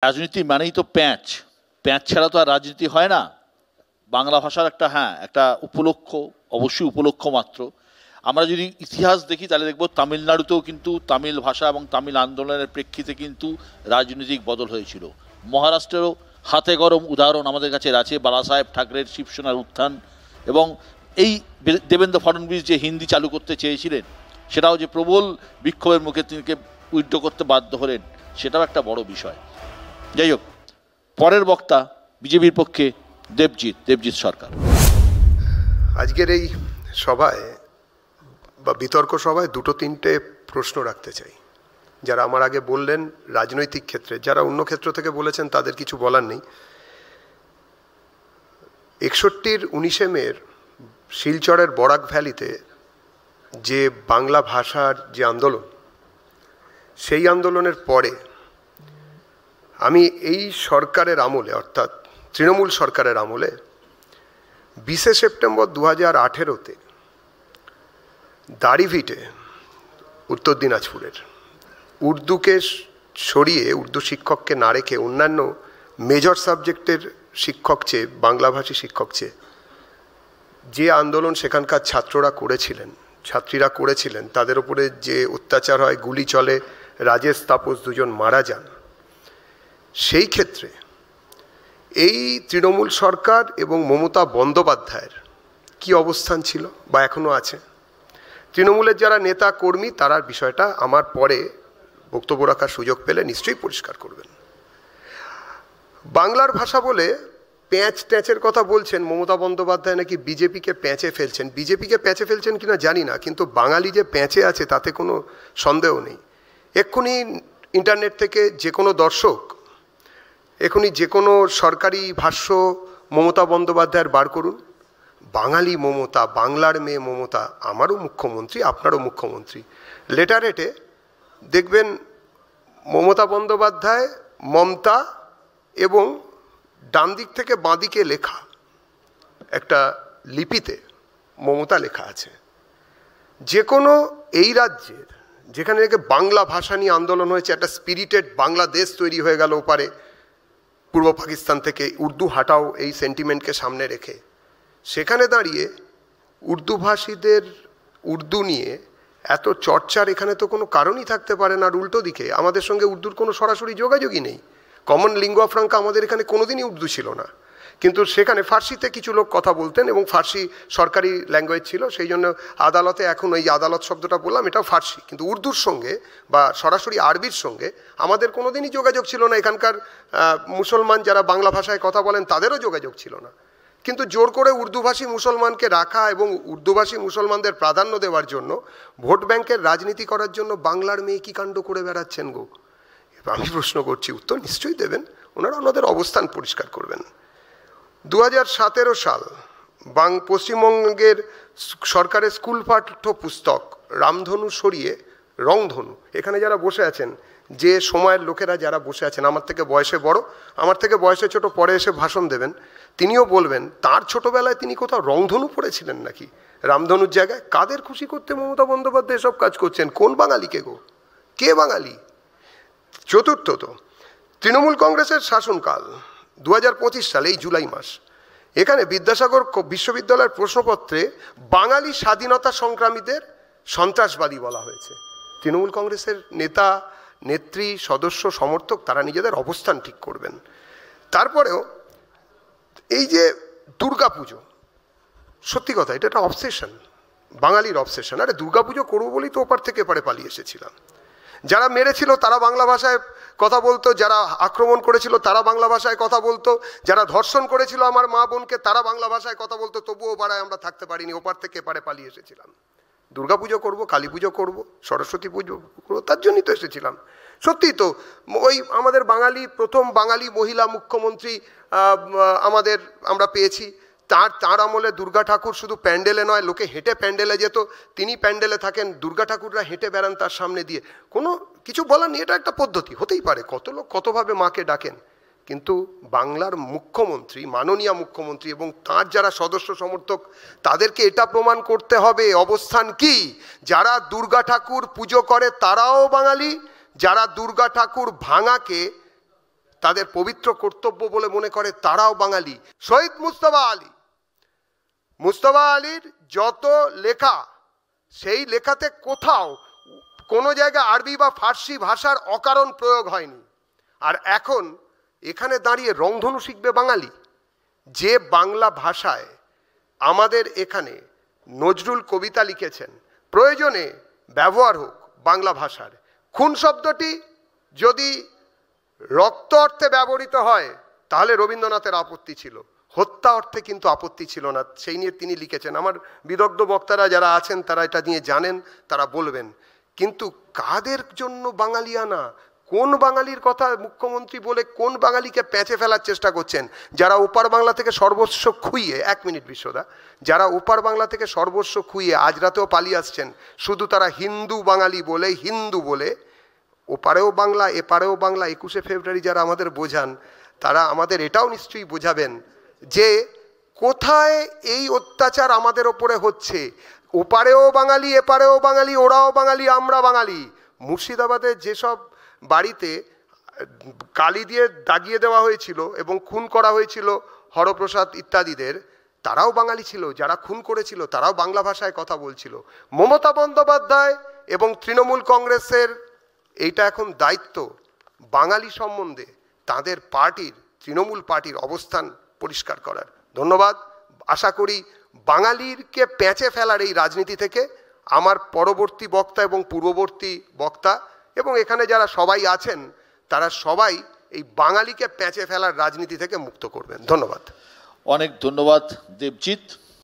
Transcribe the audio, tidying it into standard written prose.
রাজনীতি মানেই তো প্যাঁচ, প্যাঁচ ছাড়া তো আর রাজনীতি হয় না। বাংলা ভাষার একটা উপলক্ষ, অবশ্যই উপলক্ষ মাত্র। আমরা যদি ইতিহাস দেখি তাহলে দেখব তামিলনাড়ুতেও কিন্তু তামিল ভাষা এবং তামিল আন্দোলনের প্রেক্ষিতে কিন্তু রাজনৈতিক বদল হয়েছিল। মহারাষ্ট্রেরও হাতে গরম উদাহরণ আমাদের কাছে আছে, বালাসাহেব ঠাকরের শিবসেনার উত্থান, এবং এই দেবেন্দ্র ফডনবিস যে হিন্দি চালু করতে চেয়েছিলেন সেটাও যে প্রবল বিক্ষোভের মুখে তিনিকে উইথড্র করতে বাধ্য হলেন, সেটাও একটা বড় বিষয়। যাই হোক, পরের বক্তা বিজেপির পক্ষে দেবজিৎ সরকার। আজকের এই সভায় বা বিতর্ক সভায় দুটো তিনটে প্রশ্ন রাখতে চাই। যারা আমার আগে বললেন রাজনৈতিক ক্ষেত্রে, যারা অন্য ক্ষেত্র থেকে বলেছেন তাদের কিছু বলার নেই। 61-র 19শে মের শিলচরের বরাক ভ্যালিতে যে বাংলা ভাষার যে আন্দোলন, সেই আন্দোলনের পরে আমি এই সরকারের আমলে, অর্থাৎ তৃণমূল সরকারের আমলে 20শে সেপ্টেম্বর 2018-তে দাড়িভিটে, উত্তর দিনাজপুরের, উর্দুকে সরিয়ে, উর্দু শিক্ষককে না রেখে অন্যান্য মেজর সাবজেক্টের শিক্ষক চেয়ে, বাংলাভাষী শিক্ষক চেয়ে যে আন্দোলন সেখানকার ছাত্রীরা করেছিলেন, তাদের উপরে যে অত্যাচার হয়, গুলি চলে, রাজেশ তাপস দুজন মারা যান, সেই ক্ষেত্রে এই তৃণমূল সরকার এবং মমতা বন্দ্যোপাধ্যায়ের কি অবস্থান ছিল বা এখনও আছে। তৃণমূলের যারা নেতা কর্মী তারা বিষয়টা আমার পরে বক্তব্য রাখার সুযোগ পেলে নিশ্চয়ই পরিষ্কার করবেন। বাংলার ভাষা বলে প্যাঁচ ট্যাঁচের কথা বলছেন মমতা বন্দ্যোপাধ্যায়, নাকি বিজেপিকে প্যাঁচে ফেলছেন। বিজেপিকে প্যাঁচে ফেলছেন কিনা জানি না, কিন্তু বাঙালি যে প্যাঁচে আছে তাতে কোনো সন্দেহ নেই। এক্ষুনি ইন্টারনেট থেকে যে কোনো দর্শক এখনই যে কোনো সরকারি ভাষ্য মমতা বন্দ্যোপাধ্যায়ের বার করুন। বাঙালি মমতা, বাংলার মেয়ে মমতা, আমারও মুখ্যমন্ত্রী, আপনারও মুখ্যমন্ত্রী। লেটারেটে দেখবেন মমতা বন্দ্যোপাধ্যায়, মমতা এবং ডান দিক থেকে বাঁ দিকে লেখা একটা লিপিতে মমতা লেখা আছে। যে কোনো এই রাজ্যের যেখানে বাংলা ভাষা নিয়ে আন্দোলন হয়েছে, একটা স্পিরিটেড বাংলাদেশ তৈরি হয়ে গেল ওপারে পূর্ব পাকিস্তান থেকে, উর্দু হাটাও এই সেন্টিমেন্টকে সামনে রেখে, সেখানে দাঁড়িয়ে উর্দুভাষীদের উর্দু নিয়ে এত চর্চার এখানে তো কোনো কারণই থাকতে পারে না। আর উল্টো দিকে আমাদের সঙ্গে উর্দুর কোনো সরাসরি যোগাযোগই নেই। কমন লিঙ্গুয়া ফ্রাঙ্কা আমাদের এখানে কোনোদিনই উর্দু ছিল না, কিন্তু সেখানে ফার্সিতে কিছু লোক কথা বলতেন এবং ফার্সি সরকারি ল্যাঙ্গুয়েজ ছিল, সেই জন্য আদালতে এখন ওই আদালত শব্দটা বললাম, এটাও ফার্সি। কিন্তু উর্দুর সঙ্গে বা সরাসরি আরবির সঙ্গে আমাদের কোনোদিনই যোগাযোগ ছিল না। এখানকার মুসলমান যারা বাংলা ভাষায় কথা বলেন তাদেরও যোগাযোগ ছিল না। কিন্তু জোর করে উর্দুভাষী মুসলমানকে রাখা এবং উর্দুভাষী মুসলমানদের প্রাধান্য দেওয়ার জন্য, ভোট ব্যাংকের রাজনীতি করার জন্য বাংলার মেয়ে কী কাণ্ড করে বেড়াচ্ছেন গো। আমি প্রশ্ন করছি, উত্তর নিশ্চয়ই দেবেন, ওনারা ওনাদের অবস্থান পরিষ্কার করবেন। 2017 সাল পশ্চিমবঙ্গের সরকারের স্কুল পাঠ্য পুস্তক রামধনু সরিয়ে রংধনু, এখানে যারা বসে আছেন, যে সময়ের লোকেরা যারা বসে আছেন, আমার থেকে বয়সে বড়, আমার থেকে বয়সে ছোট, পরে এসে ভাষণ দেবেন, তিনিও বলবেন তার ছোটবেলায় তিনি কোথাও রংধনু পড়েছিলেন নাকি রামধনুর জায়গায়। কাদের খুশি করতে মমতা বন্দ্যোপাধ্যায় এসব কাজ করছেন? কোন বাঙালিকে গো? কে বাঙালি? চতুর্থত, তৃণমূল কংগ্রেসের শাসনকাল 2025 সালে এই জুলাই মাস, এখানে বিদ্যাসাগর বিশ্ববিদ্যালয়ের প্রশ্নপত্রে বাঙালি স্বাধীনতা সংগ্রামীদের সন্ত্রাসবাদী বলা হয়েছে। তৃণমূল কংগ্রেসের নেতা, নেত্রী, সদস্য, সমর্থক তারা নিজেদের অবস্থান ঠিক করবেন। তারপরেও এই যে দুর্গাপুজো, সত্যি কথা এটা একটা অবসেশন, বাঙালির অবসেশন। আরে দুর্গাপুজো করবো বলেই তো ওপার থেকে এপারে পালিয়ে এসেছিলাম। যারা মেরেছিল তারা বাংলা ভাষায় কথা বলতো, যারা আক্রমণ করেছিল তারা বাংলা ভাষায় কথা বলতো, যারা ধর্ষণ করেছিল আমার মা বোনকে তারা বাংলা ভাষায় কথা বলতো, তবুও পাড়ায় আমরা থাকতে পারিনি, ওপার থেকে এপারে পালিয়ে এসেছিলাম। দুর্গাপুজো করবো, কালী পুজো করবো, সরস্বতী পুজো করবো, তার জন্যই তো এসেছিলাম। সত্যি তো, ওই আমাদের প্রথম বাঙালি মহিলা মুখ্যমন্ত্রী আমরা পেয়েছি। তাঁর আমলে দুর্গা ঠাকুর শুধু প্যান্ডেলে নয়, লোকে হেঁটে প্যান্ডেলে যেত, তিনি প্যান্ডেলে থাকেন, দুর্গা ঠাকুররা হেঁটে বেড়ান তার সামনে দিয়ে। কোনো কিছু বলার নেই, এটা একটা পদ্ধতি, হতেই পারে, কত লোক কতভাবে মাকে ডাকেন। কিন্তু বাংলার মুখ্যমন্ত্রী, মাননীয় মুখ্যমন্ত্রী এবং তার যারা সদস্য সমর্থক, তাদেরকে এটা প্রমাণ করতে হবে অবস্থান কি। যারা দুর্গা ঠাকুর পুজো করে তারাও বাঙালি, যারা দুর্গা ঠাকুর ভাঙাকে তাদের পবিত্র কর্তব্য বলে মনে করে, তারাও বাঙালি। শহীদ মুস্তফা আলীর যত লেখা, সেই লেখাতে কোথাও কোনো জায়গায় আরবি বা ফার্সি ভাষার অকারণ প্রয়োগ হয়নি। আর এখন এখানে দাঁড়িয়ে রংধনু শিখবে বাঙালি? যে বাংলা ভাষায় আমাদের এখানে নজরুল কবিতা লিখেছেন, প্রয়োজনে ব্যবহার হোক বাংলা ভাষার। খুন শব্দটি যদি রক্ত অর্থে ব্যবহৃত হয় তাহলে রবীন্দ্রনাথের আপত্তি ছিল, হত্যা অর্থে কিন্তু আপত্তি ছিল না। সেই নিয়ে তিনি লিখেছেন। আমার বিদগ্ধ বক্তারা যারা আছেন তারা এটা নিয়ে জানেন, তারা বলবেন। কিন্তু কাদের জন্য বাঙালিয়ানা? কোন বাঙালির কথা মুখ্যমন্ত্রী বলে কোন বাঙালিকে প্যাঁচে ফেলার চেষ্টা করছেন? যারা ওপার বাংলা থেকে সর্বস্ব খুইয়ে, 1 মিনিট বিশ্বদা, যারা ওপার বাংলা থেকে সর্বস্ব খুইয়ে আজ রাতেও পালিয়ে আসছেন, শুধু তারা হিন্দু বাঙালি বলে, হিন্দু বলে, ওপারেও বাংলা এপারেও বাংলা। 21শে ফেব্রুয়ারি যারা আমাদের বোঝান, তারা আমাদের এটাও নিশ্চয়ই বোঝাবেন যে কোথায় এই অত্যাচার আমাদের ওপরে হচ্ছে। ওপারেও বাঙালি এপারেও বাঙালি, ওরাও বাঙালি আমরা বাঙালি। মুর্শিদাবাদের যেসব বাড়িতে কালি দিয়ে দাগিয়ে দেওয়া হয়েছিল এবং খুন করা হয়েছিল হরপ্রসাদ ইত্যাদিদের, তারাও বাঙালি ছিল। যারা খুন করেছিল তারাও বাংলা ভাষায় কথা বলছিল। মমতা বন্দ্যোপাধ্যায় এবং তৃণমূল কংগ্রেসের এইটা এখন দায়িত্ব বাঙালি সম্বন্ধে তাদের পার্টির, তৃণমূল পার্টির অবস্থান পরিষ্কার করার। ধন্যবাদ। আশা করি বাঙালিরকে প্যাঁচে ফেলার এই রাজনীতি থেকে আমার পরবর্তী বক্তা এবং পূর্ববর্তী বক্তা এবং এখানে যারা সবাই আছেন তারা সবাই এই বাঙালিকে প্যাঁচে ফেলার রাজনীতি থেকে মুক্ত করবেন। ধন্যবাদ। অনেক ধন্যবাদ দেবজিৎ।